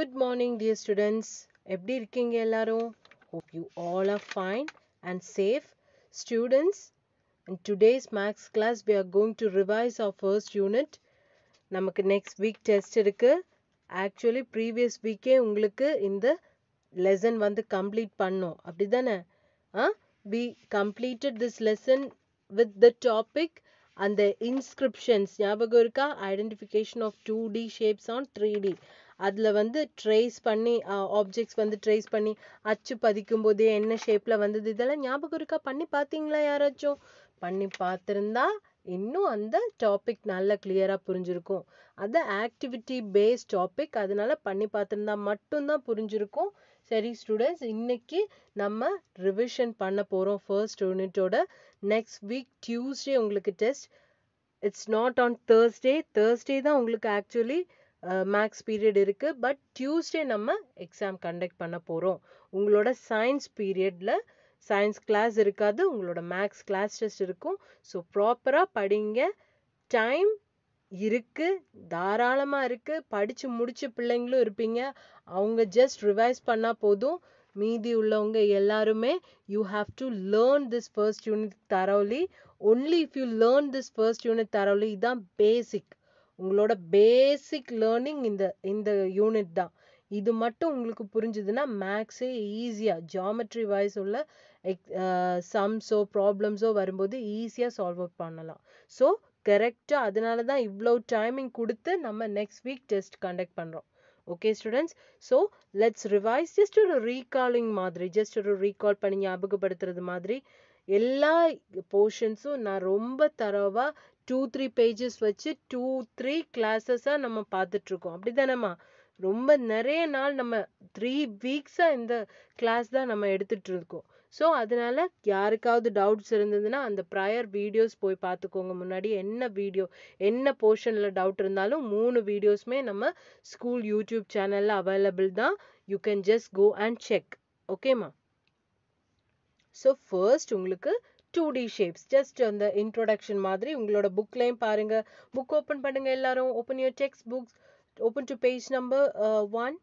Good morning, dear students. எப்படி இருக்கீங்க எல்லாரும்? Hope you all are fine and safe. Students, in today's maths class, we are going to revise our first unit. நமக்கு next week test இருக்கு. Actually, previous weekே உங்களுக்கு இந்த lesson வந்து complete பண்ணோம். அப்படிதானே? We completed this lesson with the topic and the inscriptions. ஞாபகம் இருக்கா? Identification of 2D shapes on 3D. அதில் வந்து ட்ரேஸ் பண்ணி ஆப்ஜெக்ட்ஸ் வந்து ட்ரேஸ் பண்ணி அச்சு பதிக்கும் போதே என்ன ஷேப்பில் வந்தது இதெல்லாம் ஞாபகம் இருக்கா? பண்ணி பார்த்தீங்களா யாராச்சும்? பண்ணி பார்த்துருந்தா இன்னும் அந்த டாபிக் நல்லா கிளியராக புரிஞ்சிருக்கும். அது ஆக்டிவிட்டி பேஸ்ட் டாபிக், அதனால பண்ணி பார்த்துருந்தா மட்டும்தான் புரிஞ்சிருக்கும். சரி ஸ்டூடெண்ட்ஸ், இன்னைக்கு நம்ம ரிவிஷன் பண்ண போகிறோம் ஃபர்ஸ்ட் யூனிட்டோட. நெக்ஸ்ட் வீக் டியூஸ்டே உங்களுக்கு test. It's not on Thursday தான் உங்களுக்கு ஆக்சுவலி மேக்ஸ் பீரியட் இருக்குது. பட் டியூஸ்டே நம்ம எக்ஸாம் கண்டக்ட் பண்ண போகிறோம். உங்களோட சயின்ஸ் பீரியடில் சயின்ஸ் கிளாஸ் இருக்காது, உங்களோட மேக்ஸ் கிளாஸ் டெஸ்ட் இருக்கும். ஸோ ப்ராப்பராக படிங்க. டைம் இருக்குது, தாராளமாக இருக்குது. படித்து முடிச்ச பிள்ளைங்களும் இருப்பீங்க. அவங்க ஜஸ்ட் ரிவைஸ் பண்ணால் போதும். மீதி உள்ளவங்க எல்லாருமே you have to learn this first unit தரோலி. Only if you learn this first unit தரோலி, இதுதான் பேசிக். உங்களோட பேசிக் லேர்னிங் இந்த யூனிட் தான். இது மட்டும் உங்களுக்கு புரிஞ்சுதுன்னா மேக்ஸே ஈஸியாக ஜியாமெட்ரி வைஸ் உள்ள சம்ஸோ ப்ராப்ளம்ஸோ வரும்போது ஈஸியாக சால்வ் அவுட் பண்ணலாம். ஸோ கரெக்டாக அதனால தான் இவ்வளோ டைமிங் கொடுத்து நம்ம நெக்ஸ்ட் வீக் டெஸ்ட் கண்டக்ட் பண்ணுறோம். Okay students, so let's revise. Just ஒரு ரீகாலிங் மாதிரி, ஜஸ்ட் ஒரு ரீகால் பண்ணி ஞாபகப்படுத்துறது மாதிரி எல்லா போர்ஷன்ஸும் நான் ரொம்ப தரவாக 2-3 பேஜஸ் வச்சு 2-3 கிளாஸஸாக நம்ம பார்த்துட்ருக்கோம். அப்படி தானேம்மா? ரொம்ப நிறைய நாள் நம்ம 3 வீக்ஸாக இந்த கிளாஸ் தான் நம்ம எடுத்துகிட்டு இருக்கோம். ஸோ அதனால யாருக்காவது டவுட்ஸ் இருந்ததுன்னா அந்த ப்ரையர் வீடியோஸ் போய் பார்த்துக்கோங்க. முன்னாடி என்ன போர்ஷனில் டவுட் இருந்தாலும் 3 வீடியோஸுமே நம்ம ஸ்கூல் யூடியூப் சேனலில் அவைலபிள் தான். You can just go and check. ஓகேம்மா? ஸோ ஃபர்ஸ்ட் உங்களுக்கு 2D ஷேப்ஸ் ஜஸ்ட் அந்த இன்ட்ரோடக்ஷன் மாதிரி உங்களோட புக்லையும் பாருங்க. புக் ஓப்பன் பண்ணுங்க எல்லாரும். Open your text books, open to page number 1.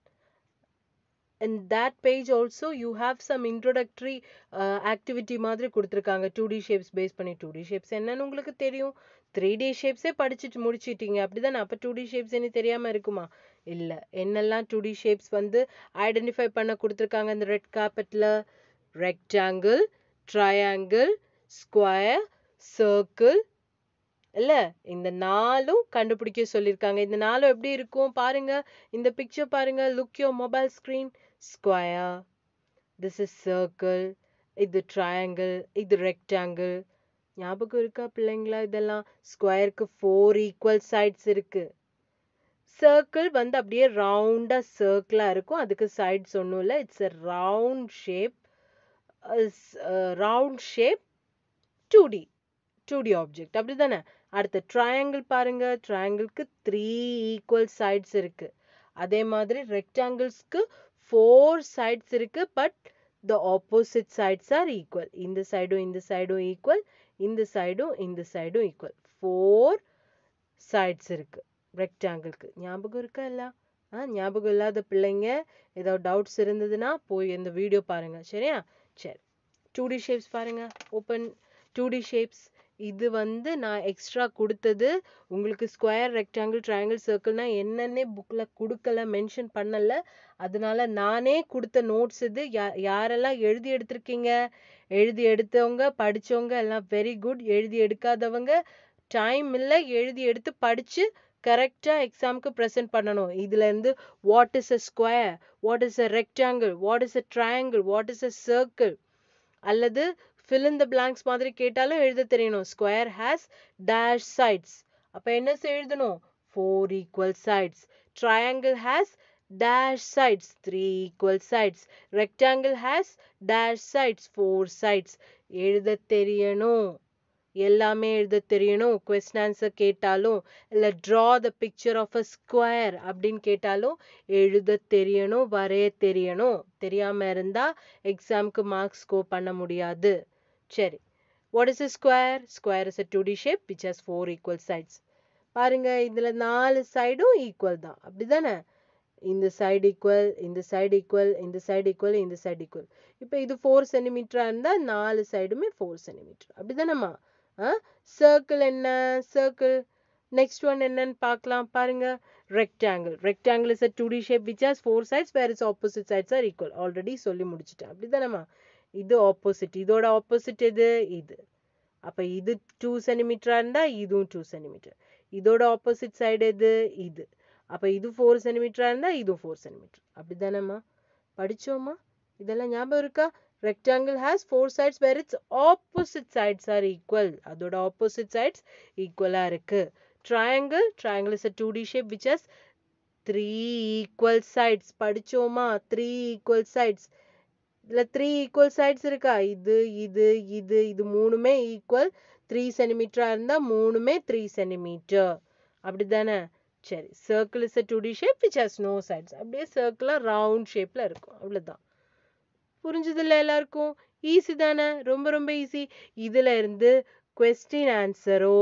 In that page also you have some introductory activity மாதிரி கொடுத்துருக்காங்க. 2D ஷேப்ஸ் பேஸ் பண்ணி. 2D ஷேப்ஸ் என்னன்னு உங்களுக்கு தெரியும். 3D ஷேப்ஸே படிச்சுட்டு முடிச்சிட்டீங்க அப்படிதானே? அப்போ 2D ஷேப்ஸ் என்ன தெரியாமல் இருக்குமா? இல்லை. என்னெல்லாம் 2D ஷேப்ஸ் வந்து ஐடென்டிஃபை பண்ண கொடுத்துருக்காங்க இந்த ரெட் கார்பெட்டில்? ரெக்டாங்கிள், ட்ரையாங்கிள், ஸ்கொயர், சர்க்கிள், இல்லை இந்த 4ம் கண்டுபிடிக்க சொல்லியிருக்காங்க. இந்த 4ம் எப்படி இருக்கும் பாருங்க. இந்த பிக்சர் பாருங்க. Look your mobile screen. Square, this is circle, இது ட்ரையாங்கிள், இது ரெக்டாங்கிள். ஞாபகம் இருக்கா பிள்ளைங்களா? இதெல்லாம் ஸ்கொயருக்கு 4 ஈக்குவல் சைட்ஸ் இருக்கு. சர்க்கிள் வந்து அப்படியே ரவுண்டாக சர்க்கிளாக இருக்கும். அதுக்கு சைட்ஸ் ஒன்றும் இல்லை. It's a round shape 2D object. அப்படி தானே? அடுத்த ட்ரையாங்கிள் பாருங்க. ட்ரையாங்கிளுக்கு 3 ஈக்குவல் சைட்ஸ் இருக்கு. அதே மாதிரி ரெக்டாங்கிள்ஸ்க்கு 4 சைட்ஸ் இருக்கு. But the opposite sides are equal. இந்த சைடும் ஈக்குவல், இந்த சைடும் ஈக்குவல். 4 சைட்ஸ் இருக்கு ரெக்டாங்கிளுக்கு. ஞாபகம் இருக்கா எல்லாம்? ஞாபகம் இல்லாத பிள்ளைங்க ஏதாவது டவுட்ஸ் இருந்ததுன்னா போய் இந்த வீடியோ பாருங்க. சரியா? சரி, 2D ஷேப்ஸ் பாருங்க. Open 2D shapes. இது வந்து நான் எக்ஸ்ட்ரா கொடுத்தது. உங்களுக்கு ஸ்கொயர், ரெக்டாங்கிள், ட்ரையாங்கிள், சர்க்கிள்னா என்னன்னே புக்கில் கொடுக்கல, மென்ஷன் பண்ணலை. அதனால நானே கொடுத்த நோட்ஸ் இது. யாரெல்லாம் எழுதி எடுத்திருக்கீங்க? எழுதி எடுத்தவங்க, படித்தவங்க எல்லாம் வெரி குட். எழுதி எடுக்காதவங்க டைம் இல்லை, எழுதி எடுத்து படித்து கரெக்டாக எக்ஸாமுக்கு ப்ரெசென்ட் பண்ணணும். இதுலேருந்து what is a square, what is a rectangle, what is a triangle, what is a circle, அல்லது fill in the blanks மாதிரி கேட்டாலும் எழுத தெரியணும். Square has dash sides. அப்போ என்ன எழுதணும்? 4 equal sides. Triangle has dash sides, 3 equal sides. Rectangle has dash sides, 4 sides. எழுத தெரியணும், எல்லாமே எழுத தெரியணும். கொஸ்டின் ஆன்சர் கேட்டாலும் இல்லை draw the picture of a square அப்படின்னு கேட்டாலும் எழுத தெரியணும், வரைய தெரியணும். தெரியாமல் இருந்தால் எக்ஸாமுக்கு மார்க்ஸ் ஸ்கோர் பண்ண முடியாது. சரி, what is a square? Square is a 2D shape which has 4 equal sides. பாருங்க, இதில் 4 சைடும் ஈக்குவல் தான். அப்படி தானே? இந்த சைடு ஈக்குவல், இந்த சைடு ஈக்குவல், இந்த சைடு ஈக்குவல், இந்த சைடு ஈக்குவல். இப்போ இது 4 சென்டிமீட்டரா இருந்தா 4 சைடுமே 4 சென்டிமீட்டர். அப்படிதானம்மா? சர்க்கிள் என்ன? சர்க்கிள். நெக்ஸ்ட் ஒன் என்னன்னு பார்க்கலாம். பாருங்க. Rectangle. Rectangle is a 2D shape which has 4 sides where its opposite sides are equal. Already சொல்லி முடிச்சிட்டேன். அப்படிதானம்மா? இது ஆப்போசிட். இதோட ஆப்போசிட் எது? இது. அப்ப இது 2 சென்டிமீட்டரா இருந்தா இதுவும் 2 சென்டிமீட்டர். இதோட ஆப்போசிட் சைடு எது? இது. அப்ப இது 4 சென்டிமீட்டரா இருந்தா இதுவும் 4 சென்டிமீட்டர். அப்படிதானம்மா? படிச்சோமா? இதெல்லாம் ஞாபகம் இருக்கா? Rectangle has 4 sides where its opposite sides are equal. அதோட opposite sides equal-ஆ இருக்கு. Triangle. Triangle is a 2D shape which has 3 equal sides. படிச்சோமா? 3 equal sides. இதுல 3 equal sides இருக்கா? இது மூணுமே equal 3 சென்டிமீட்டரா இருந்தா மூணுமே 3 சென்டிமீட்டர். அப்படிதானே? சரி. Circle is a 2D shape which has no sides. அப்படியே circle ரவுண்ட் ஷேப்ல இருக்கும். அவ்வளவுதான். புரிஞ்சதில்ல எல்லாருக்கும்? ஈஸி தானே? ரொம்ப ரொம்ப ஈஸி. இதுல இருந்து கொஸ்டின் ஆன்சரோ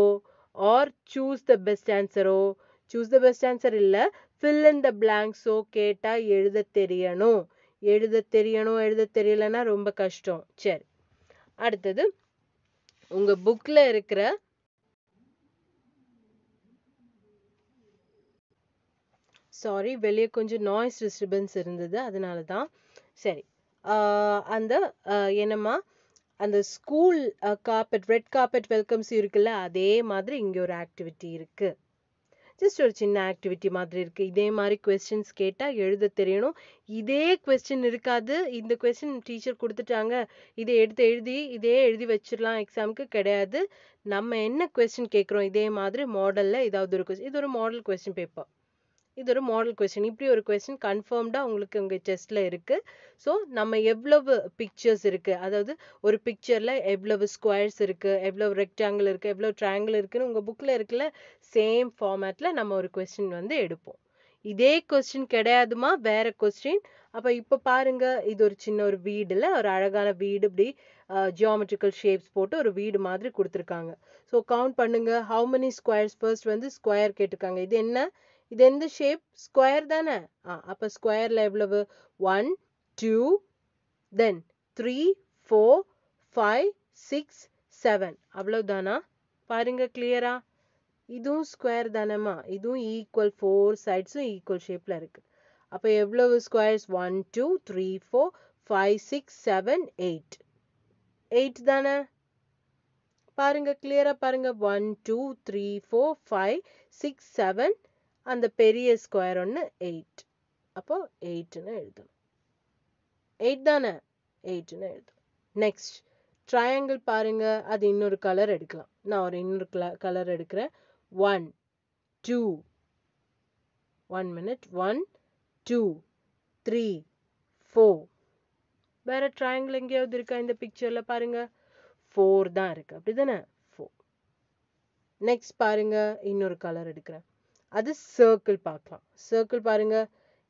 ஆர் சூஸ் த பெஸ்ட் ஆன்சரோ, சூஸ் த பெஸ்ட் ஆன்சர் இல்ல, fill in the blanks-ஓ கேட்டா எழுத தெரியணும். எழுத தெரியலன்னா ரொம்ப கஷ்டம். சரி. அடுத்தது உங்க புக்ல இருக்கிற சாரி, வெளியே கொஞ்சம் நாய்ஸ் டிஸ்டர்பன்ஸ் இருந்தது, அதனால தான். சரி. அந்த என்னம்மா, அந்த school carpet, red carpet welcomes இருக்குல்ல, அதே மாதிரி இங்கே ஒரு ஆக்டிவிட்டி இருக்கு. ஜஸ்ட் ஒரு சின்ன ஆக்டிவிட்டி மாதிரி இருக்கு. இதே மாதிரி கொஸ்டின்ஸ் கேட்டால் எழுத தெரியணும். இதே கொஸ்டின் இருக்காது. இந்த கொஸ்டின் டீச்சர் கொடுத்துட்டாங்க, இதை இதே எழுதி வச்சிடலாம் எக்ஸாமுக்கு, கிடையாது. நம்ம என்ன கொஸ்டின் கேட்குறோம், இதே மாதிரி மாடலில் ஏதாவது ஒரு கொஸ்டின். இது ஒரு மாடல் கொஸ்டின் பேப்பர். இது ஒரு மாடல் கொஸ்டின். இப்படி ஒரு கொஸ்டின் கன்ஃபார்ம்டாக உங்களுக்கு உங்கள் டெஸ்ட்டில் இருக்குது. ஸோ நம்ம எவ்வளவு பிக்சர்ஸ் இருக்குது, அதாவது ஒரு பிக்சரில் எவ்வளவு ஸ்கொயர்ஸ் இருக்குது, எவ்வளவு ரெக்டாங்கிள் இருக்குது, எவ்வளவு ட்ரையாங்கிள் இருக்குன்னு உங்கள் புக்கில் இருக்குல்ல, சேம் ஃபார்மேட்டில் நம்ம ஒரு கொஸ்டின் வந்து எடுப்போம். இதே கொஸ்டின் கிடையாதுமா, வேற கொஸ்டின். அப்போ இப்போ பாருங்க, இது ஒரு சின்ன ஒரு வீடுல ஒரு அழகான வீடு, இப்படி ஜியாமெட்ரிக்கல் ஷேப்ஸ் போட்டு ஒரு வீடு மாதிரி கொடுத்துருக்காங்க. ஸோ கவுண்ட் பண்ணுங்க, ஹவு மெனி ஸ்கொயர்ஸ். ஃபர்ஸ்ட் வந்து ஸ்கொயர் கேட்டிருக்காங்க. இது என்ன? இது எந்த ஷேப்? ஸ்கொயர் தானே? அப்போ ஸ்கொயர்ல எவ்வளவு? 1 2 தென் 3 4 5 6 7. அவ்வளவுதானா? பாருங்க கிளியரா. இதுவும் ஸ்கொயர் தானேம்மா, இதுவும் ஈக்குவல், 4 சைட்ஸும் ஈக்குவல் ஷேப்ல இருக்கு. அப்போ எவ்வளவு ஸ்கொயர்ஸ்? 1 2 3 4 5 6 7 8. 8 தானே? பாருங்க கிளியரா பாருங்க. 1 2 3 4 5 6 7, அந்த பெரிய ஸ்கொயர் ஒன்று 8. அப்போ 8ன்னு எழுதணும். 8 தானே? 8ன்னு எழுதணும். நெக்ஸ்ட் ட்ரையாங்கிள் பாருங்க, அது இன்னொரு கலர் எடுக்கலாம். நான் ஒரு இன்னொரு கலர் எடுக்கிறேன். 1 2 1 மினிட் 1 2 3 4. வேற ட்ரையாங்கிள் எங்கேயாவது இருக்கா இந்த பிக்சர்ல? பாருங்க 4 தான் இருக்கு. அப்படிதானே? 4. நெக்ஸ்ட் பாருங்க, இன்னொரு கலர் எடுக்கிறேன். அது சர்க்கிள் பார்க்கலாம். சர்க்கிள் பாருங்க,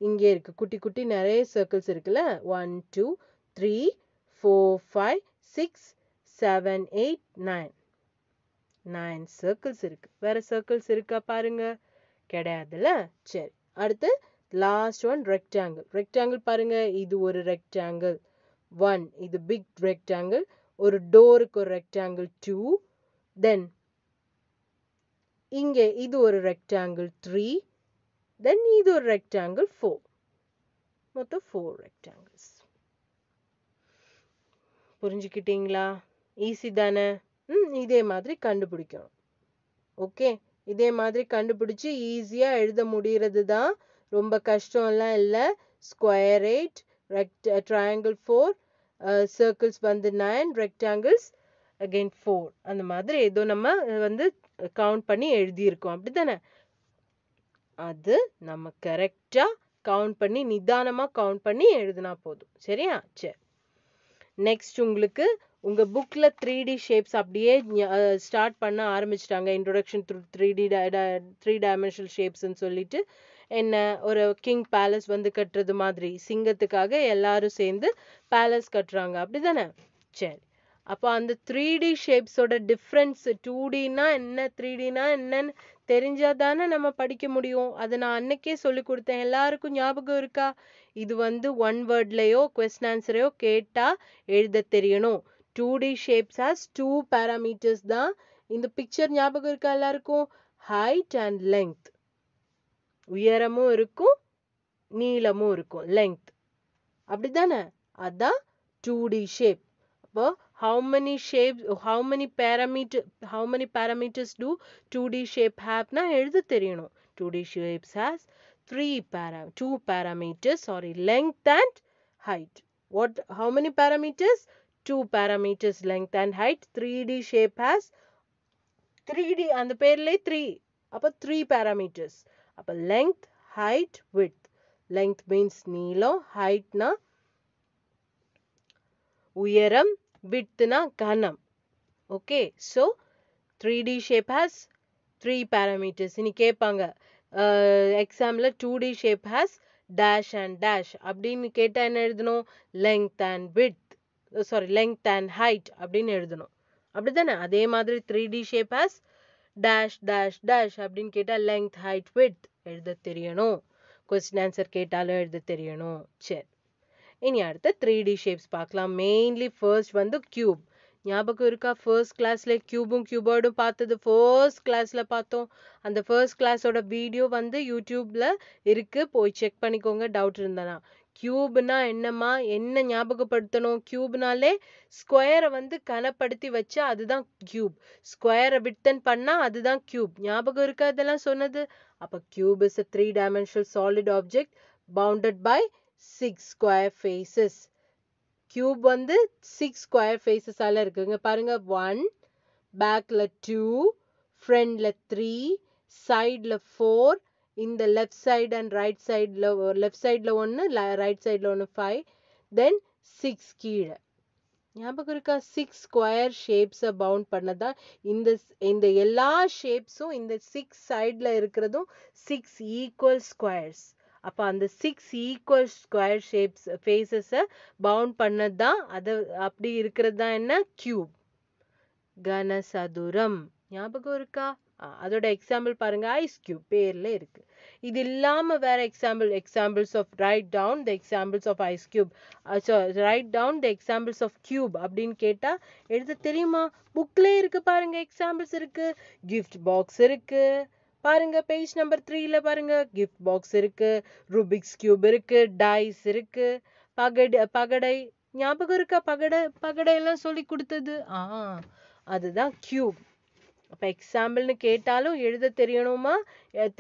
இங்கே இருக்கு, குட்டி குட்டி நிறைய சர்க்கிள்ஸ் இருக்குல்ல. 1 2 3 4 5 6 7 8 9. 9 சர்க்கிள்ஸ் இருக்கு. வேற சர்க்கிள்ஸ் இருக்கா பாருங்க? கிடையாதுல்ல. சரி. அடுத்து லாஸ்ட் ஒன் ரெக்டாங்கிள். ரெக்டாங்கிள் பாருங்க, இது ஒரு ரெக்டாங்கிள் 1, இது பிக் ரெக்டாங்கிள். ஒரு டோருக்கு ஒரு ரெக்டாங்கிள் 2, தென் இங்கே இது ஒரு ரெக்டாங்கிள் 3, தென் இது ஒரு ரெக்டாங்கிள் 4. மொத்தம் 4 ரெக்டாங்கிள்ஸ். புரிஞ்சுக்கிட்டீங்களா? ஈஸி தானே? இதே மாதிரி கண்டுபிடிக்கணும். ஓகே, இதே மாதிரி கண்டுபிடிச்சு ஈஸியா எழுத முடியறது தான், ரொம்ப கஷ்டம்லாம் இல்லை. ஸ்கொயர் 8, ட்ரையாங்கிள் 4, சர்க்கிள்ஸ் வந்து 9, ரெக்டாங்கிள்ஸ் அகெயின் 4. அந்த மாதிரி ஏதோ நம்ம வந்து கவுண்ட் பண்ணி எழுதியிருக்கோம். அப்படித்தானே? அது நம்ம கரெக்டா கவுண்ட் பண்ணி, நிதானமா கவுண்ட் பண்ணி எழுதினா போதும். சரியா? சரி. நெக்ஸ்ட் உங்களுக்கு உங்க புக்ல 3D ஷேப்ஸ் அப்படியே ஸ்டார்ட் பண்ண ஆரம்பிச்சிட்டாங்க. இன்ட்ரோடக்ஷன் டு 3 டைமென்ஷனல் ஷேப்ஸ்ன்னு சொல்லிட்டு, என்ன ஒரு கிங் பேலஸ் வந்து கட்டுறது மாதிரி, சிங்கத்துக்காக எல்லாரும் சேர்ந்து பேலஸ் கட்டுறாங்க. அப்படிதானே? சரி. அப்போ அந்த 3D ஷேப்ஸோட டிஃப்ரென்ஸ் 2Dனா என்ன 3Dனா என்னன்னு தெரிஞ்சாதானே நம்ம படிக்க முடியும். அதை நான் அன்னைக்கே சொல்லி கொடுத்தேன். எல்லாருக்கும் ஞாபகம் இருக்கா? இது வந்து ஒன் வேர்ட்லயோ கொஸ்டின் ஆன்சரையோ கேட்டா எழுத தெரியணும். 2D shapes has 2 parameters தான். இந்த பிக்சர் ஞாபகம் இருக்கா எல்லாருக்கும்? Height and length. உயரமும் இருக்கும் நீளமும் இருக்கும், லெங்த். அப்படிதானே? அதான் 2D shape. அப்போ how many shapes, how many parameters do 2D shape have னா எழுத தெரியணும். 2D shapes has 2 parameters, length and height. How many parameters? 2 parameters, length and height. 3D shape has 3D, அந்த பேர்லயே 3. அப்போ 3 parameters. அப்போ length, height, width. Length means நீளம், height னா உயரம், width னா கனம். Okay, so 3D shape has 3 parameters. இனி கேட்பாங்க எக்ஸாம்ல 2D shape has dash and dash அப்படின்னு கேட்டா என்ன எழுதணும்? length and width, length and height அப்படின்னு எழுதணும். அப்படிதானே? அதே மாதிரி 3D shape has dash dash dash அப்படின்னு கேட்டா length, height, width எழுத தெரியணும். கொஸ்டின் ஆன்சர் கேட்டாலும் எழுத தெரியணும். சரி, இனி அடுத்த 3D ஷேப்ஸ் பார்க்கலாம். மெயின்லி ஃபர்ஸ்ட் வந்து கியூப். ஞாபகம் இருக்கா? ஃபர்ஸ்ட் கிளாஸ்ல கியூபும் கியூபாய்டும் பார்த்தது ஃபர்ஸ்ட் கிளாஸ்ல பார்த்தோம். அந்த ஃபர்ஸ்ட் கிளாஸோட வீடியோ வந்து யூடியூப்ல இருக்கு, போய் செக் பண்ணிக்கோங்க டவுட் இருந்தனா. கியூப்னா என்னம்மா, என்ன ஞாபகப்படுத்தணும்? கியூப்னாலே ஸ்கொயரை வந்து கனப்படுத்தி வச்சா அதுதான் கியூப். ஸ்கொயரை விட்டன் பண்ணா அதுதான் கியூப். ஞாபகம் இருக்கா இதெல்லாம் சொன்னது? அப்ப cube is a 3-dimensional solid object bounded by 6 square faces. Cube வந்து 6 ஸ்கொயர் ஃபேஸஸ் ஆல இருக்குங்க. பாருங்க, 1, பேக்ல 2, ஃப்ரண்ட்ல 3, சைட்ல 4, இந்த லெஃப்ட் சைடு அண்ட் ரைட் சைட்ல, லெஃப்ட் சைட்ல 1, ரைட் சைட்ல 1, 5, தென் 6 கீழே. ஞாபகம் இருக்கா? 6 ஸ்கொயர் ஷேப்ஸை பவுண்ட் பண்ணதா. இந்த எல்லா ஷேப்ஸும் இந்த 6 சைட்ல இருக்கிறதும் 6 ஈக்குவல் ஸ்கொயர்ஸ். அப்போ அந்த 6 ஈக்குவல் ஸ்கொயர் ஷேப்ஸ் ஃபேஸஸை பவுண்ட் பண்ணது தான். அது அப்படி இருக்கிறது தான் என்ன? கியூப். கனசதுரம். ஞாபகம் இருக்கா? அதோட எக்ஸாம்பிள் பாருங்க, ஐஸ் கியூப் பேர்ல இருக்கு. இது இல்லாம வேற examples of write down the examples of ice cube, write down the examples of cube அப்படின்னு கேட்டா எழுத தெரியுமா? புக்ல இருக்கு பாருங்க, எக்ஸாம்பிள்ஸ் இருக்கு. கிஃப்ட் பாக்ஸ் இருக்கு பாருங்க, பேஜ் நம்பர் 3ல பாருங்க. கிஃப்ட் பாக்ஸ் இருக்கு, ரூபிக்ஸ் கியூப் இருக்கு, டைஸ் இருக்கு, பகடை. ஞாபகம் இருக்கா? பகடை எல்லாம் சொல்லி கொடுத்தது. அதுதான் கியூப். அப்ப எக்ஸாம்பிள்னு கேட்டாலும் எழுத தெரியணுமா?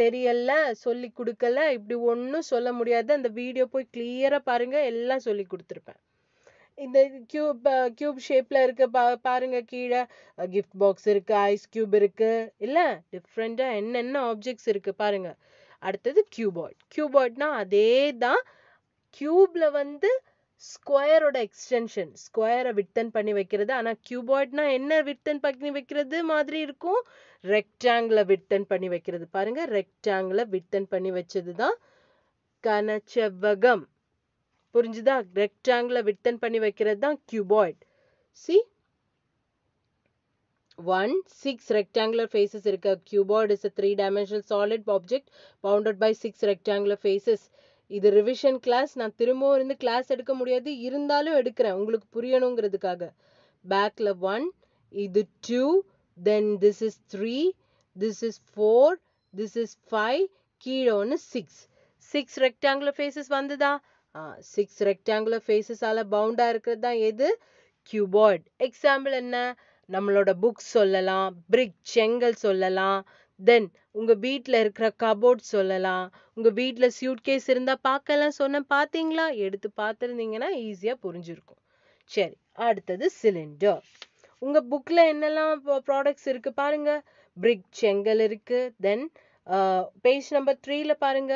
தெரியல, சொல்லி கொடுக்கல, இப்படி ஒன்றும் சொல்ல முடியாது. அந்த வீடியோ போய் கிளியரா பாருங்க, எல்லாம் சொல்லி கொடுத்துருப்பேன். இந்த கியூப் ஷேப்ல இருக்க பாருங்க, கீழே கிஃப்ட் பாக்ஸ் இருக்கு, ஐஸ் கியூப் இருக்கு, இல்ல டிஃப்ரெண்டா என்னென்ன ஆப்ஜெக்ட்ஸ் இருக்கு பாருங்க. அடுத்தது கியூபாய்ட். கியூபாய்ட்னா அதே தான். கியூப்ல வந்து ஸ்கொயரோட எக்ஸ்டென்ஷன், ஸ்கொயரை விட்டன் பண்ணி வைக்கிறது. ஆனா கியூபாய்ட்னா என்ன விட்டன் பண்ணி வைக்கிறது மாதிரி இருக்கும்? ரெக்டாங்கிள விட்டன் பண்ணி வைக்கிறது. பாருங்க, ரெக்டாங்கிள விட்டன் பண்ணி வச்சதுதான் கனச்செவ்வகம். புரிஞ்சுதா? ரெக்டாங்கிள விட்டன் பண்ணி வைக்கிறது தான் கியூபாய்ட். See, 1, 6 rectangular faces இருக்கு. Cuboid is a 3-dimensional solid object bounded by 6 rectangular faces. இது ரிவிஷன் கிளாஸ். நான் திரும்பவும் இருந்து கிளாஸ் எடுக்க முடியாது, இருந்தாலும் எடுக்கிறேன் உங்களுக்கு புரியணுங்கிறதுக்காக. பேக்ல 1, இது 2, then this is 3, this is 4, this is 5, கீழே ஒன்று 6. 6 rectangular faces வந்ததா? 6 rectangular faces ஆல பவுண்டா இருக்கிறது தான் எது? கியூபாய்ட். எக்ஸாம்பிள் என்ன? நம்மளோட புக்ஸ் சொல்லலாம், பிரிக் செங்கல் சொல்லலாம், தென் உங்க வீட்டில் இருக்கிற கபோர்ட் சொல்லலாம். உங்க வீட்டில் சூட்கேஸ் இருந்தா பார்க்கலாம் சொன்னேன், பார்த்தீங்களா? எடுத்து பார்த்துருந்தீங்கன்னா ஈஸியா புரிஞ்சிருக்கும். சரி, அடுத்தது சிலிண்டர். உங்க புக்ல என்னெல்லாம் ப்ராடக்ட்ஸ் இருக்கு பாருங்க. பிரிக் செங்கல் இருக்கு. தென் பேஜ் நம்பர் 3ல பாருங்க,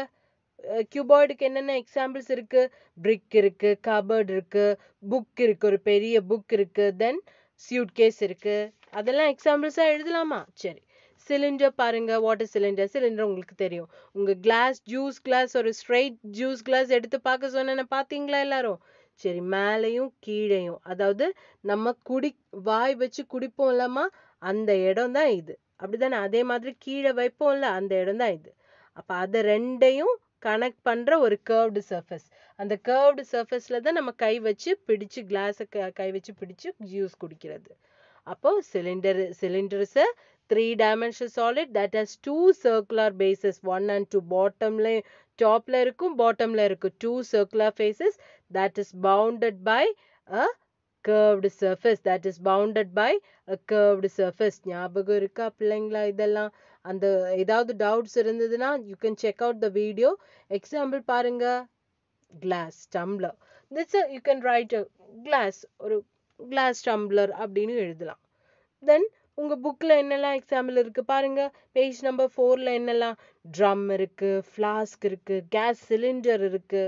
கியூபாய்டுக்கு என்னென்ன எக்ஸாம்பிள்ஸ் இருக்கு? பிரிக் இருக்கு, கபோர்ட் இருக்கு, புக் இருக்கு, ஒரு பெரிய புக் இருக்கு, தென் சூட்கேஸ் இருக்கு. அதெல்லாம் எக்ஸாம்பிள்ஸா எழுதலாமா? சரி, சிலிண்டர் பாருங்க. Water cylinder. சிலிண்டர் உங்களுக்கு தெரியும். உங்க கிளாஸ், ஜூஸ் கிளாஸ், ஒரு ஸ்ட்ரைட் ஜூஸ் கிளாஸ் எடுத்து பார்க்க சொன்னேன்னு பார்த்தீங்களா எல்லாரும்? சரி, மேலையும் கீழையும், அதாவது நம்ம வாய் வச்சு குடிப்போம் இல்லம்மா, அந்த இடம் தான் இது. அப்படிதானே? அதே மாதிரி கீழே வைப்போம்ல, அந்த இடம் தான் இது. அப்ப அத ரெண்டையும் கனெக்ட் பண்ற ஒரு கர்வ்டு சர்ஃபேஸ். அந்த கர்வ்டு சர்ஃபேஸ்ல தான் நம்ம கை வச்சு பிடிச்சு கிளாஸை கை வச்சு பிடிச்சு ஜூஸ் குடிக்கிறது. அப்போ cylinder is a three-dimensional solid that has two circular bases, 1 and 2. Topல இருக்கும், bottomல இருக்கும். Two circular faces that is bounded by a curved surface. That is bounded by a curved surface. ஞாபகம் இருக்கா பிள்ளைங்களா இதெல்லாம்? அந்த ஏதாவது doubts இருந்ததுன்னா you can check out the video. Example பாருங்க. Glass tumbler. You can write a glass, ஒரு glass tumbler அப்படின்னு எழுதலாம். Then உங்க புக்ல என்னெல்லாம் எக்ஸாம்பிள் இருக்கு பாருங்க. பேஜ் நம்பர் 4ல என்னெல்லாம்? ட்ரம் இருக்கு, ஃப்ளாஸ்க் இருக்கு, கேஸ் சிலிண்டர் இருக்கு.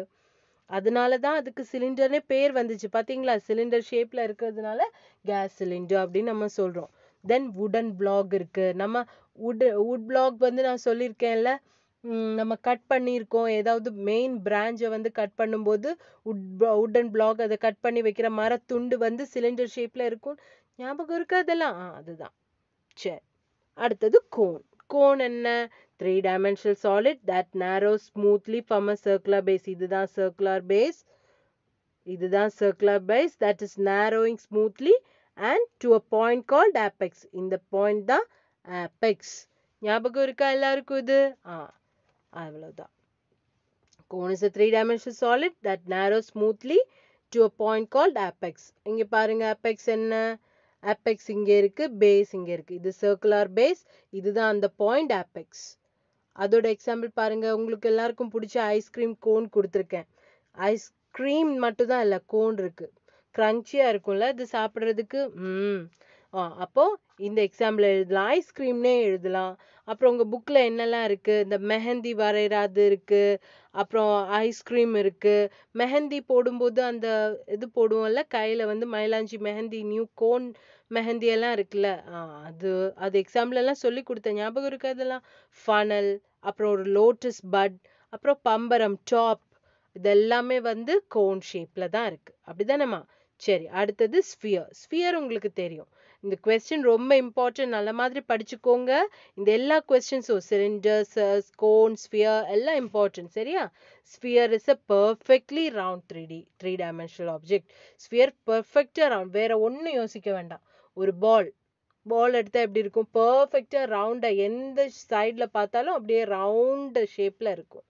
அதனால தான் அதுக்கு சிலிண்டர்னே பேர் வந்துச்சு. பாத்தீங்களா? சிலிண்டர் ஷேப்ல இருக்கிறதுனால கேஸ் சிலிண்டர் அப்படின்னு நம்ம சொல்றோம். தென் வுடன் பிளாக் இருக்கு. நம்ம வுட் பிளாக் வந்து நான் சொல்லியிருக்கேன்ல, நம்ம கட் பண்ணியிருக்கோம். ஏதாவது மெயின் பிரான்ச்சை வந்து கட் பண்ணும்போது வுடன் பிளாக் அதை கட் பண்ணி வைக்கிற மரத்துண்டு வந்து சிலிண்டர் ஷேப்ல இருக்கும். ஞாபகம் இருக்கா அதெல்லாம்? அதுதான். சரி, அடுத்தது கோன். கோன் என்ன? 3-dimensional solid that narrows smoothly from a circular base. இதுதான் circular base. இதுதான் circular base that is narrowing smoothly and to a point called apex. இந்த point தான் apex. ஞாபகம் இருக்கா எல்லாருக்கும் இது? அவ்வளவுதான். Cone is a 3-dimensional solid that narrows smoothly to a point called apex. இங்க பாருங்க, apex என்ன? apex இங்க இருக்கு, base இங்க இருக்கு. இது circular base, இதுதான் அந்த point apex. அதோட எக்ஸாம்பிள் பாருங்க. உங்களுக்கு எல்லாருக்கும் பிடிச்ச ஐஸ்கிரீம் கோன் கொடுத்துருக்கேன். ஐஸ்கிரீம் மட்டும் தான் இல்ல, கோன் இருக்கு. கிரன்ச்சியா இருக்கும்ல இது சாப்பிடுறதுக்கு. அப்போ இந்த எக்ஸாம்பிள் எழுதலாம், ஐஸ்கிரீம்னே எழுதலாம். அப்புறம் உங்க புக்ல என்னெல்லாம் இருக்கு? இந்த மெஹந்தி வரைகிறது இருக்கு, அப்புறம் ஐஸ்கிரீம் இருக்கு. மெஹந்தி போடும்போது அந்த இது போடுவோம்ல கையில வந்து மயிலாஞ்சி மெஹந்தி, நியூ கோன் மெஹந்தி எல்லாம் இருக்குல்ல, அது எக்ஸாம்பிள் எல்லாம் சொல்லி கொடுத்த ஞாபகம் இருக்கு அதெல்லாம். ஃபனல், அப்புறம் ஒரு லோட்டஸ் பட், அப்புறம் பம்பரம் டாப், இதெல்லாமே வந்து கோன் ஷேப்ல தான் இருக்கு. அப்படிதானேம்மா? சரி, அடுத்தது ஸ்பியர். ஸ்பியர் உங்களுக்கு தெரியும். இந்த கொஸ்டின் ரொம்ப இம்பார்ட்டன்ட், நல்ல மாதிரி படிச்சுக்கோங்க. இந்த எல்லா கொஸ்டின்ஸும் சிலிண்டர்ஸ், கோன், ஸ்பியர் எல்லாம் இம்பார்ட்டன்ட். சரியா? Sphere is a perfectly round 3D object. Sphere பெர்ஃபெக்டா ரவுண்ட், வேற ஒன்னும் யோசிக்க வேண்டாம். ஒரு பால் எடுத்தா எப்படி இருக்கும்? பெர்ஃபெக்டா ரவுண்டா, எந்த சைட்ல பார்த்தாலும் அப்படியே ரவுண்ட் ஷேப்ல இருக்கும்.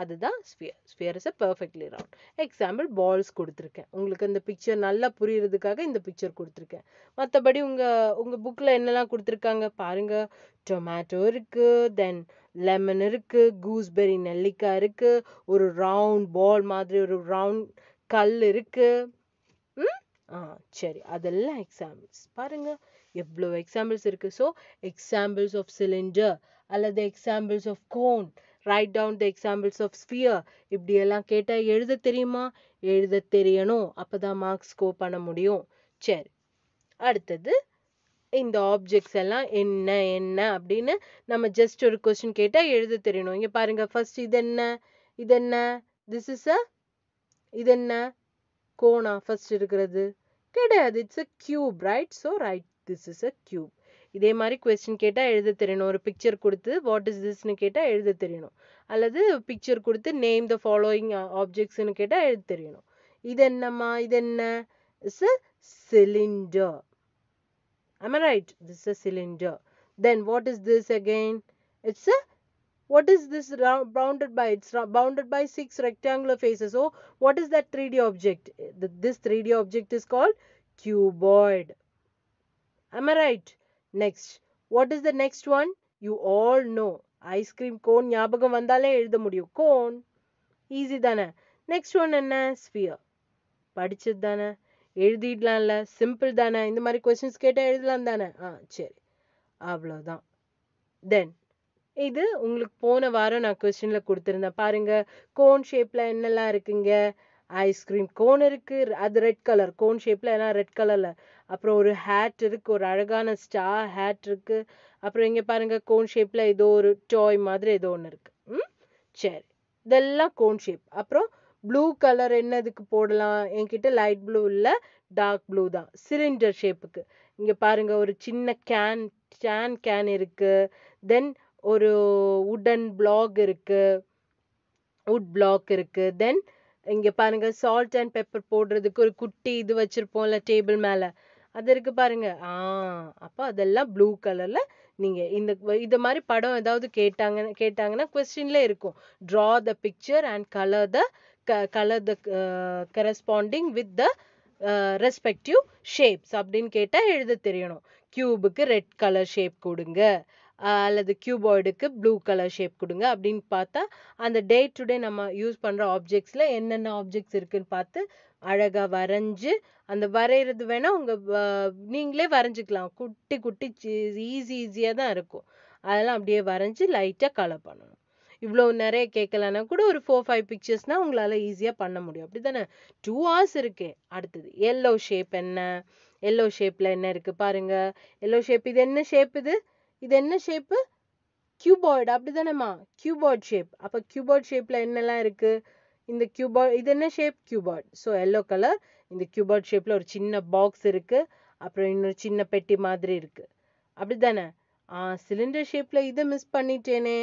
அதுதான் sphere. Sphere is a perfectly round. Example balls கொடுத்துருக்கேன். உங்களுக்கு இந்த பிக்சர் நல்லா புரியறதுக்காக இந்த பிக்சர் கொடுத்துருக்கேன். மற்றபடி உங்க புக்ல என்னெல்லாம் கொடுத்துருக்காங்க பாருங்க. டொமேட்டோ இருக்கு, தென் லெமன் இருக்கு, கூஸ்பெரி நெல்லிக்காய் இருக்கு, ஒரு ரவுண்ட் பால் மாதிரி ஒரு ரவுண்ட் கல் இருக்கு. சரி, அதெல்லாம் எக்ஸாம்பிள்ஸ். பாருங்க எவ்வளவு எக்ஸாம்பிள்ஸ் இருக்கு. ஸோ எக்ஸாம்பிள்ஸ் ஆஃப் சிலிண்டர் அல்லது examples of cone, write down the examples of sphere. இப்படி எல்லாம் கேட்டா எழுத தெரியுமா? எழுத தெரியணும். அப்பதான் மார்க்ஸ் ஸ்கோர் பண்ண முடியும். சரி, அடுத்தது இந்த ஆப்ஜெக்ட்ஸ் எல்லாம் என்ன என்ன அப்படின்னு நம்ம ஜஸ்ட் ஒரு கொஸ்டின் கேட்டா எழுத தெரியணும். இங்க பாருங்க, ஃபர்ஸ்ட் இது என்ன? இது என்ன? திஸ் இஸ் இது என்ன? கோனா ஃபர்ஸ்ட் இருக்கிறது? கிடையாது. It's a cube, right? So write this is a cube. இதே மாதிரி கொஸ்டின் கேட்டா எழுத தெரியணும். ஒரு பிக்சர் கொடுத்து வாட் இஸ் திஸ்னு கேட்டா எழுத தெரியணும். அல்லது பிக்சர் கொடுத்து நேம் த ஃபாலோயிங் ஆப்ஜெக்ட்ஸ்னு கேட்டா எழுத தெரியணும். இது என்னம்மா? இது என்ன? It's a cylinder. Am I right? This is a cylinder. Then what is this again? It's a, what is this bounded by? It's bounded by 6 rectangular faces. So what is that 3D object? This 3D object is called cuboid. Am I right? Next, what is the next one? You all know. Ice cream cone ஞாபகம் வந்தாலே எழுத முடியும். Cone. Easy தானே? Next one என்ன? Sphere. படிச்சது தானே? எழுதிடலாம்ல, simple தானே? இந்த மாதிரி கொஸ்டின்ஸ் கேட்டா எழுதலாம் தானே? சரி, அவ்வளவுதான். தென் இது உங்களுக்கு போன வாரம் நான் கொஸ்டின்ல கொடுத்திருந்தேன் பாருங்க. கோன் ஷேப்ல என்னெல்லாம் இருக்குங்க? ஐஸ்கிரீம் கோன் இருக்கு, அது ரெட் கலர் கோன் ஷேப்ல, எல்லாம் ரெட் கலர்ல. அப்புறம் ஒரு ஹேட் இருக்கு, ஒரு அழகான ஸ்டார் ஹேட் இருக்கு. அப்புறம் இங்க பாருங்க, கோன் ஷேப்ல ஏதோ ஒரு டாய் மாதிரி ஏதோ ஒன்று இருக்கு. சரி, இதெல்லாம் கோன் ஷேப். அப்புறம் ப்ளூ கலர் என்னதுக்கு போடலாம்? என்கிட்ட லைட் ப்ளூ இல்ல, டார்க் ப்ளூ தான். சிலிண்டர் ஷேப்புக்கு. இங்க பாருங்க ஒரு சின்ன கேன் இருக்கு. தென் ஒரு வுடன் பிளாக் இருக்கு. வுட் பிளாக் இருக்கு. தென் இங்க பாருங்க சால்ட் அண்ட் பெப்பர் போடுறதுக்கு ஒரு குட்டி இது வச்சிருப்போம்ல டேபிள் மேல. அது இருக்கு பாருங்க. அப்ப அதெல்லாம் ப்ளூ கலர்ல நீங்க இந்த மாதிரி படம் ஏதாவது கேட்டாங்கன்னா கொஸ்டின்ல இருக்கும். Draw the picture and color the corresponding with the respective shapes அப்படின்னு கேட்டா எழுத தெரியணும். கியூபுக்கு ரெட் கலர் ஷேப் கொடுங்க, அல்லது கியூபாய்டுக்கு ப்ளூ கலர் ஷேப் கொடுங்க அப்படின்னு பார்த்தா அந்த டே டு டே நம்ம யூஸ் பண்ற ஆப்ஜெக்ட்ஸ்ல என்னென்ன ஆப்ஜெக்ட்ஸ் இருக்குன்னு பார்த்து அழகா வரைஞ்சு, அந்த வரைகிறது வேணா நீங்களே வரைஞ்சுக்கலாம். குட்டி குட்டி ஈஸியா தான் இருக்கும். அதெல்லாம் அப்படியே வரைஞ்சு லைட்டா கலர் பண்ணணும். இவ்வளவு நிறைய கேட்கலன்னா கூட ஒரு 4-5 பிக்சர்ஸ்னா உங்களால ஈஸியா பண்ண முடியும். அப்படித்தானே? 2 hours இருக்கே. அடுத்தது எல்லோ ஷேப் என்ன? எல்லோ ஷேப்ல என்ன இருக்கு பாருங்க. எல்லோ ஷேப் இது என்ன ஷேப்? இது என்ன ஷேப்? கியூபாய்டு. அப்படிதானேம்மா? Cuboid shape. அப்ப கியூபாய்டு ஷேப்ல என்னெல்லாம் இருக்கு? இந்த கியூபாய்டு இது என்ன shape? Cuboid. So yellow colour. இந்த கியூபாய்டு ஷேப்ல ஒரு சின்ன பாக்ஸ் இருக்கு. அப்புறம் இன்னொரு சின்ன பெட்டி மாதிரி இருக்கு. அப்படிதானே? சிலிண்டர் ஷேப்ல இதை மிஸ் பண்ணிட்டேனே.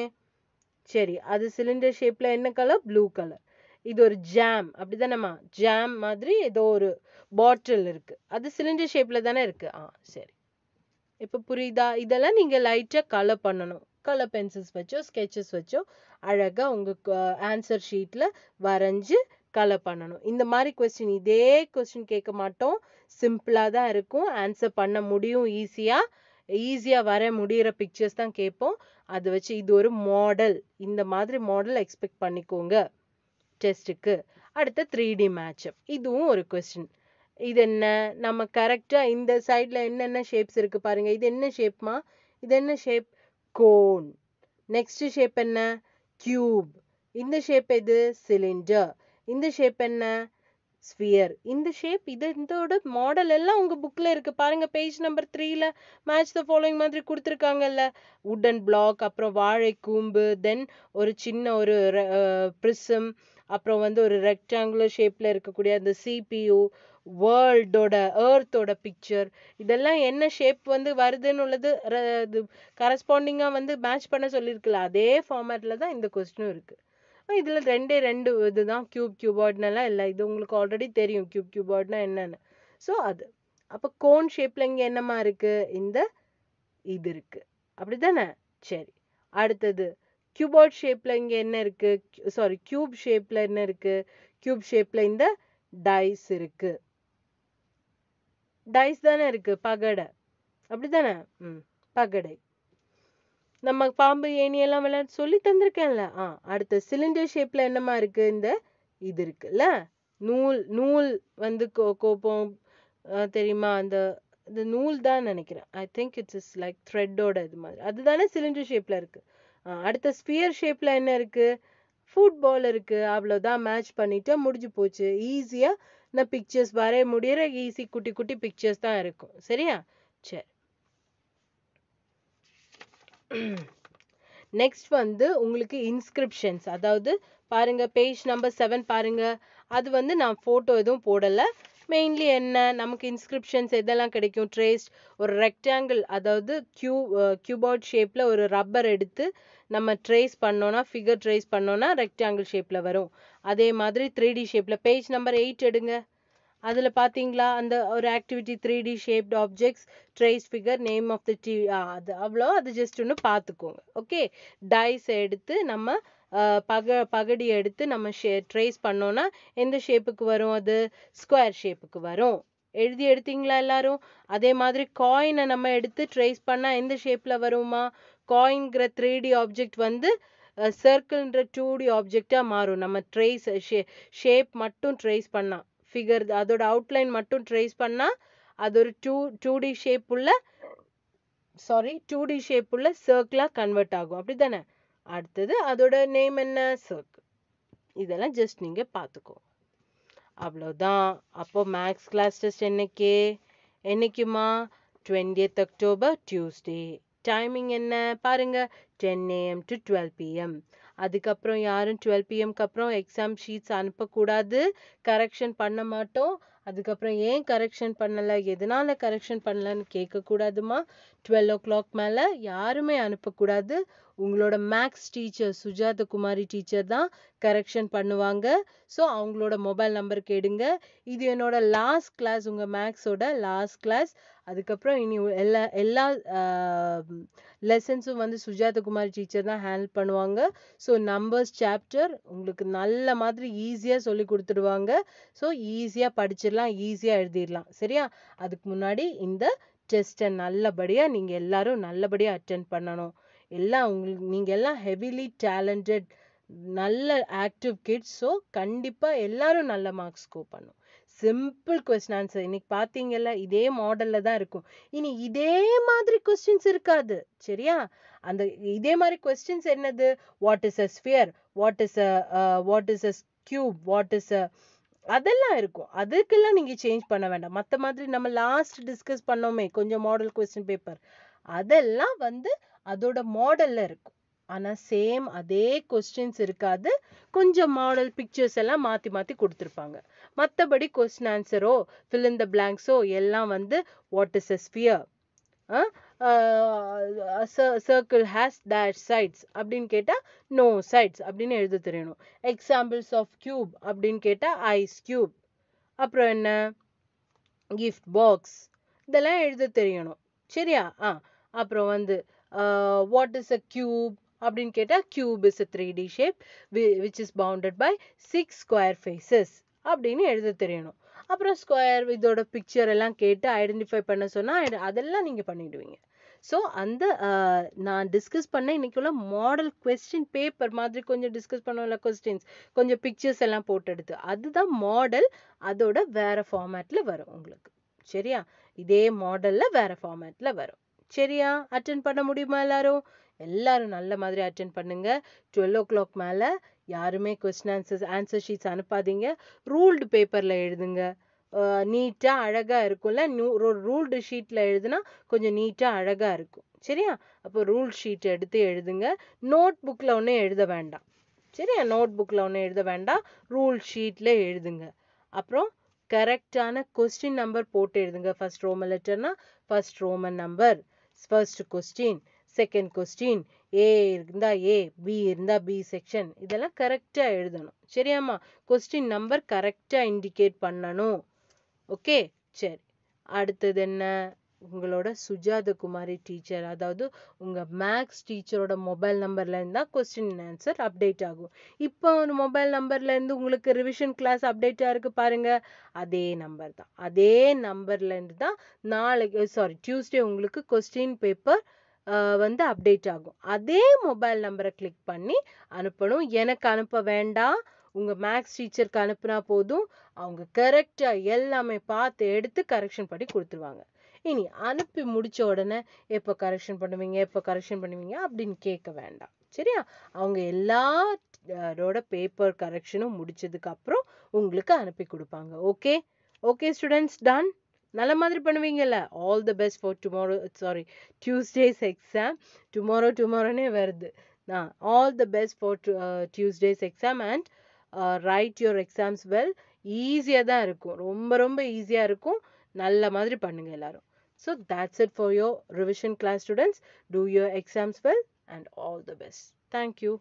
சரி, அது சிலிண்டர் ஷேப்ல என்ன கலர்? Blue colour. இது ஒரு ஜாம். அப்படிதானேம்மா? ஜாம் மாதிரி ஏதோ ஒரு பாட்டில் இருக்கு. அது சிலிண்டர் ஷேப்ல தானே இருக்கு. சரி, இப்ப புரியுதா? இதெல்லாம் நீங்க லைட்டா கலர் பண்ணணும். கலர் பென்சில்ஸ் வச்சோ ஸ்கெட்சஸ் வச்சோ அழகா உங்க ஆன்சர் ஷீட்ல வரைஞ்சு கலர் பண்ணணும். இந்த மாதிரி கொஸ்டின் இதே கொஸ்டின் கேட்க மாட்டோம். சிம்பிளா தான் இருக்கும். ஆன்சர் பண்ண முடியும். ஈஸியா வர முடியிற பிக்சர்ஸ் தான் கேட்போம். அது வச்சு இது ஒரு மாடல். இந்த மாதிரி மாடல் எக்ஸ்பெக்ட் பண்ணிக்கோங்க டெஸ்ட்டுக்கு. அடுத்த 3D மேட்சப். இதுவும் ஒரு கொஸ்டின். இது என்ன? நம்ம கரெக்டா இந்த சைட்ல என்னென்ன ஷேப்ஸ் இருக்கு பாருங்க. இது என்ன ஷேப்மா? இது என்ன ஷேப்? கோன். நெக்ஸ்ட் ஷேப் என்ன? கியூப். இந்த ஷேப் எது? சிலிண்டர். இந்த ஷேப் என்ன? ஸ்பியர். இந்த ஷேப் இதோட மாடல் எல்லாம் உங்க புக்ல இருக்கு பாருங்க. பேஜ் நம்பர் 3ல மேட்ச் த ஃபாலோயிங் மாதிரி கொடுத்துருக்காங்கல்ல. வுடன் பிளாக், அப்புறம் வாழை கூம்பு, தென் ஒரு சின்ன ஒரு பிரிசம், அப்புறம் ஒரு ரெக்டாங்குலர் ஷேப்ல இருக்கக்கூடிய அந்த CPU, எர்த்தோட பிக்சர். இதெல்லாம் என்ன ஷேப் வருதுன்னு உள்ளது கரஸ்பாண்டிங்கா மேட்ச் பண்ண சொல்லியிருக்கல. அதே ஃபார்மேட்ல தான் இந்த கொஸ்டினும் இருக்கு. இதுல ரெண்டு இதுதான் கியூபாய்டுனாலாம் இல்லை. இது உங்களுக்கு ஆல்ரெடி தெரியும் கியூபாய்டுனா என்னன்னு. ஸோ அது அப்போ கோன் ஷேப்ல இங்க என்னமா இருக்கு? இது இருக்கு. அப்படிதானே? சரி, அடுத்தது கியூபாய்டு ஷேப்ல இங்க என்ன இருக்கு? சாரி, கியூப் ஷேப்ல என்ன இருக்கு? கியூப் ஷேப்ல இந்த டைஸ் இருக்கு. டைஸ் தானே இருக்கு. பகடை. அப்படிதானே? பகடை. நம்ம பாம்பு ஏணியெல்லாம் விளையாட சொல்லி தந்திருக்கேன்ல. அடுத்த சிலிண்டர் ஷேப்ல என்னமா இருக்கு? இது இருக்குல்ல, நூல் கோப்பம் தெரியுமா? இந்த நூல் தான் நினைக்கிறேன். I think it's is like த்ரெட்டோட இது மாதிரி. அதுதானே சிலிண்டர் ஷேப்ல இருக்கு. அடுத்த ஸ்பியர் ஷேப்ல என்ன இருக்கு? ஃபுட்பால் இருக்கு. அவ்வளோதான், மேட்ச் பண்ணிட்டு முடிஞ்சு போச்சு. ஈஸியா நான் பிக்சர்ஸ் வரைய முடியற ஈஸி குட்டி குட்டி பிக்சர்ஸ் தான் இருக்கும். சரியா? சரி, நெக்ஸ்ட் உங்களுக்கு இன்ஸ்கிரிப்ஷன்ஸ். அதாவது பாருங்க, பேஜ் நம்பர் 7 பாருங்க. அது நான் போட்டோ எதுவும் போடல. மெயின்லி என்ன நமக்கு இன்ஸ்கிரிப்ஷன்ஸ் எதெல்லாம் கிடைக்கும்? ட்ரேஸ்ட் ஒரு ரெக்டாங்கிள், அதாவது கியூபாய்ட் ஷேப்ல ஒரு ரப்பர் எடுத்து நம்ம ட்ரேஸ் பண்ணோம்னா, ஃபிகர் ட்ரேஸ் பண்ணோம்னா ரெக்டாங்கிள் ஷேப்ல வரும். அதே மாதிரி 3D ஷேப்ல பேஜ் நம்பர் 8 எடுங்க. அதுல பாத்தீங்களா அந்த ஒரு activity 3D shaped objects trace figure name of the TV. அது அவ்வளோ. அது ஜஸ்ட் ஒன்று பார்த்துக்கோங்க. ஓகே, டைஸ் எடுத்து நம்ம பகடி எடுத்து நம்ம ட்ரேஸ் பண்ணோம்னா எந்த ஷேப்புக்கு வரும்? அது ஸ்கொயர் ஷேப்புக்கு வரும். எடுத்தீங்களா எல்லாரும்? அதே மாதிரி காயினை நம்ம எடுத்து ட்ரேஸ் பண்ணா எந்த ஷேப்ல வருமா? காயின்கிற 3D ஆப்ஜெக்ட் சர்க்கிள்ன்ற 2D ஆப்ஜெக்டா மாறும். நம்ம ட்ரேஸ் ஷேப் மட்டும் ட்ரேஸ் பண்ணா, ஃபிகர் அதோட அவுட்லைன் மட்டும் ட்ரேஸ் பண்ணா அது ஒரு 2D ஷேப் உள்ள சர்க்கிளா கன்வெர்ட் ஆகும். அப்படிதானே? அடுத்தது அதோட நேம் என்ன? சர்க்கிள். இதெல்லாம் ஜஸ்ட் நீங்க பார்த்துக்கோ. அவ்வளோதான். அப்போ மேக்ஸ் கிளாஸ் டெஸ்ட் என்னைக்குமா? 20th October, Tuesday. டைமிங் என்ன பாருங்க, 10 AM to 12 PM. அதுக்கப்புறம் யாரும் 12 PM அப்புறம் எக்ஸாம் ஷீட்ஸ் அனுப்பக்கூடாது, கரெக்ஷன் பண்ண மாட்டோம். அதுக்கப்புறம் ஏன் கரெக்ஷன் பண்ணல, எதனால கரெக்ஷன் பண்ணலன்னு கேட்கக்கூடாதுமா. 12 o'clock மேலே யாருமே அனுப்பக்கூடாது. உங்களோட மேக்ஸ் டீச்சர் சுஜாத குமாரி டீச்சர் தான் கரெக்ஷன் பண்ணுவாங்க. ஸோ அவங்களோட மொபைல் நம்பருக்கு எடுங்க. இது என்னோட லாஸ்ட் கிளாஸ், உங்கள் மேக்ஸோட லாஸ்ட் கிளாஸ். அதுக்கப்புறம் இனி எல்லா லெசன்ஸும் வந்து சுஜாத குமாரி டீச்சர் தான் ஹேண்டில் பண்ணுவாங்க. ஸோ நம்பர்ஸ் சாப்டர் உங்களுக்கு நல்ல மாதிரி ஈஸியாக சொல்லி கொடுத்துடுவாங்க. ஸோ ஈஸியாக படிச்சிடலாம், ஈஸியாக எழுதிடலாம். சரியா? அதுக்கு முன்னாடி இந்த டெஸ்ட்டை நல்லபடியாக நீங்கள் எல்லாரும் நல்லபடியாக அட்டென்ட் பண்ணணும். எல்லாம் நீங்கள் எல்லாம் ஹெவிலி டேலண்டட், நல்ல ஆக்டிவ் கிட்ஸ். ஸோ கண்டிப்பாக எல்லாரும் நல்ல மார்க்ஸ் ஸ்கோர் பண்ணும். சிம்பிள் கொஸ்டின் ஆன்சர் இன்னைக்கு பார்த்தீங்கல்ல, இதே மாடல்ல தான் இருக்கும். இனி இதே மாதிரி கொஸ்டின்ஸ் இருக்காது. சரியா? அந்த இதே மாதிரி கொஸ்டின்ஸ் என்னது, what is a sphere, what is a cube, what is a, அதெல்லாம் இருக்கும். அதுக்கெல்லாம் நீங்க சேஞ்ச் பண்ண வேண்டாம். மற்ற மாதிரி நம்ம லாஸ்ட் டிஸ்கஸ் பண்ணோமே கொஞ்சம் மாடல் கொஸ்டின் பேப்பர், அதெல்லாம் வந்து அதோட மாடல்ல இருக்கும். ஆனா சேம் அதே கொஸ்டின்ஸ் இருக்காது. கொஞ்சம் மாடல் பிக்சர்ஸ் எல்லாம் மாத்தி மாத்தி கொடுத்துருப்பாங்க. மற்றபடி கொஸ்டின் ஆன்சரோ ஃபில் இன் த பிளாங்க்ஸோ எல்லாம் வந்து what is a sphere, circle has dash sides அப்படின்னு கேட்டா நோ சைட்ஸ் அப்படின்னு எழுத தெரியணும். எக்ஸாம்பிள்ஸ் ஆஃப் கியூப் அப்படின்னு கேட்டா ஐஸ் கியூப். அப்புறம் என்ன, கிஃப்ட் பாக்ஸ், இதெல்லாம் எழுத தெரியணும். சரியா? அப்புறம் வந்து வாட் இஸ் அ கியூப் அப்படின்னு கேட்டா cube is a 3D shape which is bounded by 6 square faces அப்படின்னு எழுத தெரியணும். அப்புறம் ஸ்கொயர் இதோட பிக்சர் எல்லாம் கேட்டு ஐடென்டிஃபை பண்ண சொன்னா அதெல்லாம் நீங்க பண்ணிடுவீங்க. ஸோ அந்த நான் டிஸ்கஸ் பண்ண இன்னைக்குள்ள மாடல் கொஸ்டின் பேப்பர் மாதிரி கொஞ்சம் டிஸ்கஸ் பண்ணல, கொஸ்டின்ஸ் கொஞ்சம் பிக்சர்ஸ் எல்லாம் போட்டு எடுத்து, அதுதான் மாடல். அதோட வேற ஃபார்மேட்ல வரும் உங்களுக்கு. சரியா? இதே மாடல்ல வேற ஃபார்மேட்ல வரும். சரியா? அட்டென்ட் பண்ண முடியுமா எல்லாரும்? எல்லாரும் நல்ல மாதிரி அட்டென்ட் பண்ணுங்க. 12 o'clock மேலே யாருமே கொஸ்டின் ஆன்சர் ஷீட்ஸ் அனுப்பாதீங்க. ரூல்டு பேப்பரில் எழுதுங்க. நீட்டாக அழகாக இருக்கும்ல. ரூல்டு ஷீட்டில் எழுதுனா கொஞ்சம் நீட்டாக அழகாக இருக்கும். சரியா? அப்போ ரூல் ஷீட் எடுத்து எழுதுங்க. நோட் புக்கில் ஒன்றும் எழுத வேண்டாம். சரியா? நோட் புக்கில் ஒன்றும் எழுத வேண்டாம், ரூல் ஷீட்டில் எழுதுங்க. அப்புறம் கரெக்டான கொஸ்டின் நம்பர் போட்டு எழுதுங்க. ஃபர்ஸ்ட் ரோமன் லெட்டர்னா first roman number, first question, second question, A இருந்தா ஏ, பி இருந்தா பி செக்ஷன், இதெல்லாம் கரெக்டா எழுதணும். சரியாம்மா? கொஸ்டின் நம்பர் கரெக்டா இண்டிகேட் பண்ணணும். ஓகே, சரி. அடுத்தது என்ன, உங்களோட சுஜாத குமாரி டீச்சர், அதாவது உங்க மேக்ஸ் டீச்சரோட மொபைல் நம்பர்ல இருந்தா கொஸ்டின் ஆன்சர் அப்டேட் ஆகும். இப்போ ஒரு மொபைல் நம்பர்ல இருந்து உங்களுக்கு ரிவிஷன் கிளாஸ் அப்டேட் ஆயிருக்கு பாருங்க, அதே நம்பர் தான். அதே நம்பர்ல இருந்து தான் நாளைக்கு டியூஸ்டே உங்களுக்கு கொஸ்டின் பேப்பர் வந்து அப்டேட் ஆகும். அதே மொபைல் நம்பரை கிளிக் பண்ணி அனுப்பணும். எனக்கு அனுப்ப வேண்டாம், உங்க மேக்ஸ் டீச்சருக்கு அனுப்புனா போதும். அவங்க கரெக்டா எல்லாமே பார்த்து எடுத்து கரெக்ஷன் பண்ணி கொடுத்துருவாங்க. இனி அனுப்பி முடிச்ச உடனே எப்போ கரெக்ஷன் பண்ணுவீங்க அப்படின்னு கேட்க வேண்டாம். சரியா? அவங்க எல்லாரோட பேப்பர் கரெக்ஷனும் முடிச்சதுக்கு அப்புறம் உங்களுக்கு அனுப்பி கொடுப்பாங்க. Okay okay students, done. நல்ல மாதிரி பண்ணுவீங்கல்ல. All the best for Tuesday's exam. டுமாரோனே வருது. All the best for Tuesday's exam and write your exams well. ஈஸியாக தான் இருக்கும், ரொம்ப ரொம்ப ஈஸியாக இருக்கும். நல்ல மாதிரி பண்ணுங்க எல்லாரும். So that's it for your revision class, students. Do your exams well and all the best. Thank you.